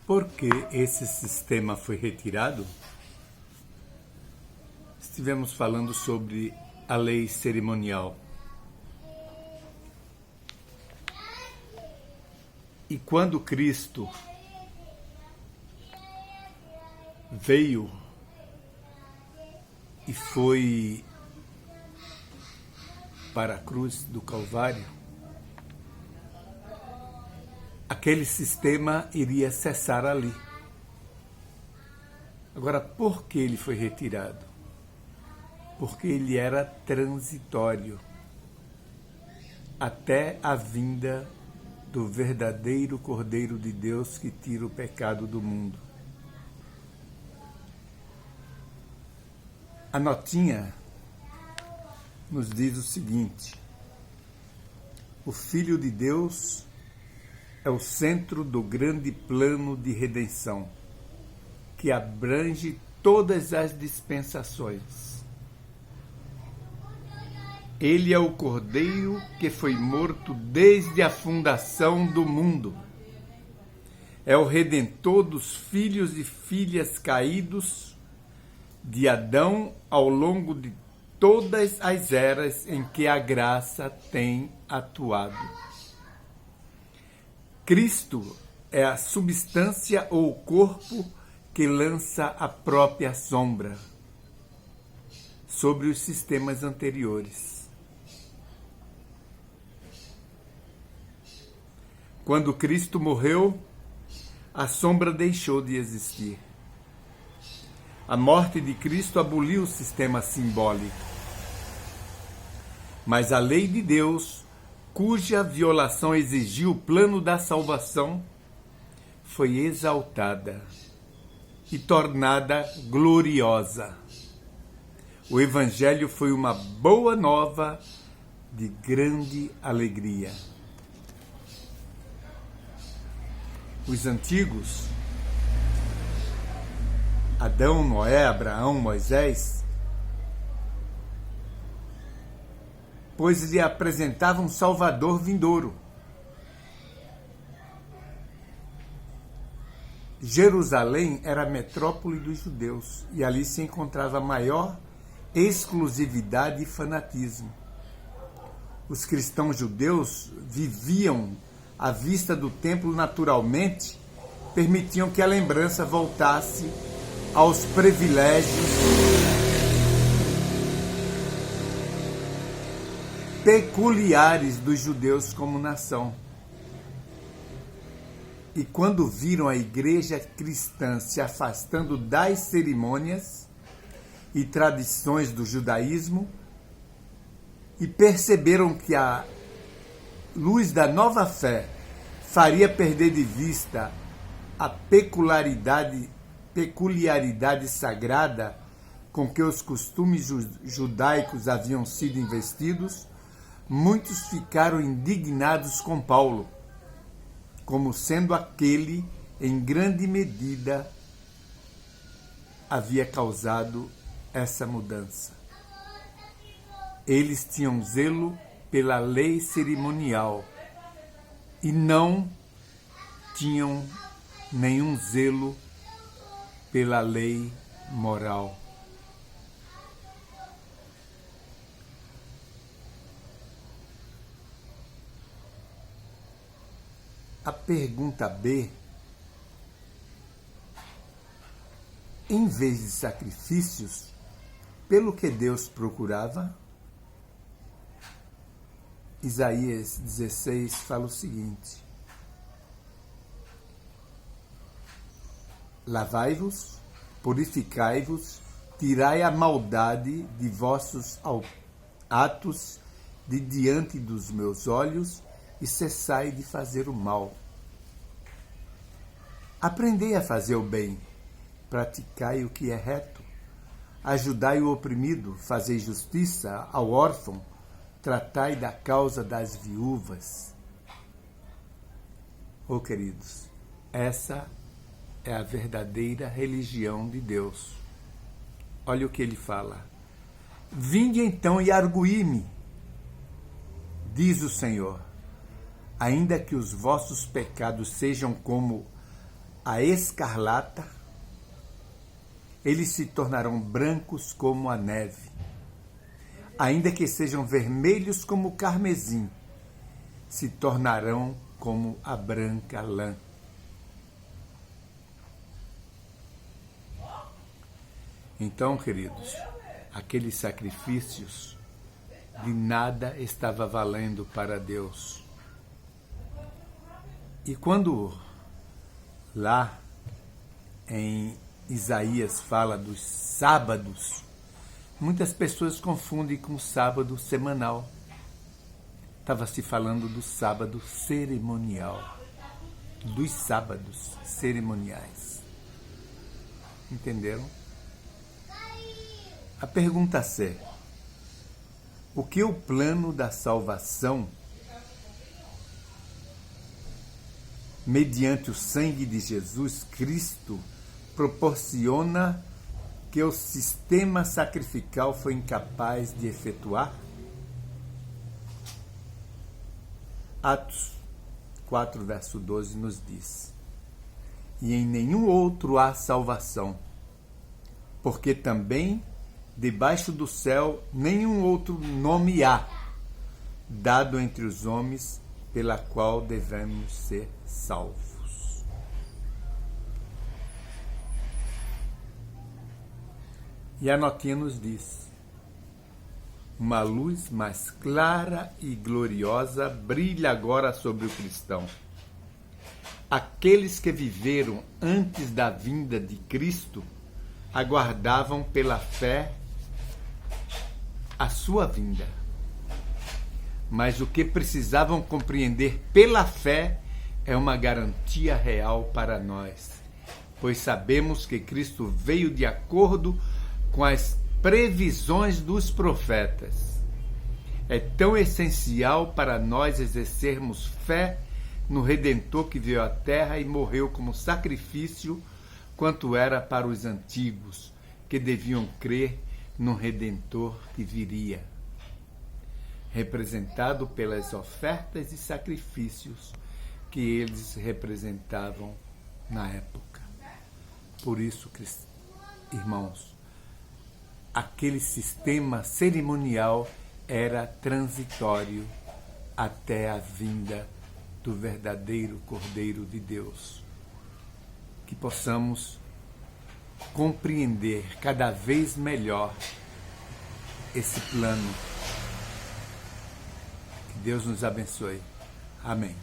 Por que esse sistema foi retirado? Estivemos falando sobre a lei cerimonial. E quando Cristo veio e foi para a cruz do Calvário, aquele sistema iria cessar ali. Agora, por que ele foi retirado? Porque ele era transitório até a vinda do verdadeiro Cordeiro de Deus que tira o pecado do mundo. A notinha nos diz o seguinte: o Filho de Deus é o centro do grande plano de redenção, que abrange todas as dispensações. Ele é o Cordeiro que foi morto desde a fundação do mundo. É o Redentor dos filhos e filhas caídos de Adão ao longo de todas as eras em que a graça tem atuado. Cristo é a substância ou corpo que lança a própria sombra sobre os sistemas anteriores. Quando Cristo morreu, a sombra deixou de existir. A morte de Cristo aboliu o sistema simbólico. Mas a lei de Deus, cuja violação exigiu o plano da salvação, foi exaltada e tornada gloriosa. O Evangelho foi uma boa nova de grande alegria. Os antigos, Adão, Noé, Abraão, Moisés, pois lhe apresentavam um Salvador vindouro. Jerusalém era a metrópole dos judeus e ali se encontrava maior exclusividade e fanatismo. Os cristãos judeus viviam à vista do templo naturalmente, permitiam que a lembrança voltasse aos privilégios peculiares dos judeus como nação. E quando viram a igreja cristã se afastando das cerimônias e tradições do judaísmo, e perceberam que a luz da nova fé faria perder de vista a peculiaridade sagrada com que os costumes judaicos haviam sido investidos, muitos ficaram indignados com Paulo, como sendo aquele, em grande medida, havia causado essa mudança. Eles tinham zelo pela lei cerimonial e não tinham nenhum zelo pela lei moral. A pergunta B: em vez de sacrifícios, pelo que Deus procurava? Isaías 16 fala o seguinte: lavai-vos, purificai-vos, tirai a maldade de vossos atos de diante dos meus olhos e cessai de fazer o mal. Aprendei a fazer o bem, praticai o que é reto, ajudai o oprimido, fazei justiça ao órfão, tratai da causa das viúvas. Oh, queridos, essa é a verdadeira religião de Deus. Olha o que ele fala: vinde então e arguí-me, diz o Senhor, ainda que os vossos pecados sejam como a escarlata, eles se tornarão brancos como a neve. Ainda que sejam vermelhos como o carmesim, se tornarão como a branca lã. Então, queridos, aqueles sacrifícios de nada estava valendo para Deus. E quando lá em Isaías fala dos sábados, muitas pessoas confundem com o sábado semanal. Estava se falando do sábado cerimonial, dos sábados cerimoniais. Entenderam? A pergunta é: o que o plano da salvação, mediante o sangue de Jesus Cristo, proporciona que o sistema sacrificial foi incapaz de efetuar? Atos 4, verso 12 nos diz: e em nenhum outro há salvação, porque também debaixo do céu nenhum outro nome há, dado entre os homens, pela qual devemos ser salvos. E a notinha nos diz: uma luz mais clara e gloriosa brilha agora sobre o cristão. Aqueles que viveram antes da vinda de Cristo aguardavam pela fé a sua vinda. Mas o que precisavam compreender pela fé é uma garantia real para nós, pois sabemos que Cristo veio de acordo com as previsões dos profetas. É tão essencial para nós exercermos fé no Redentor que veio à terra e morreu como sacrifício, quanto era para os antigos, que deviam crer no Redentor que viria, representado pelas ofertas e sacrifícios que eles representavam na época. Por isso, irmãos, aquele sistema cerimonial era transitório até a vinda do verdadeiro Cordeiro de Deus. Que possamos compreender cada vez melhor esse plano. Que Deus nos abençoe. Amém.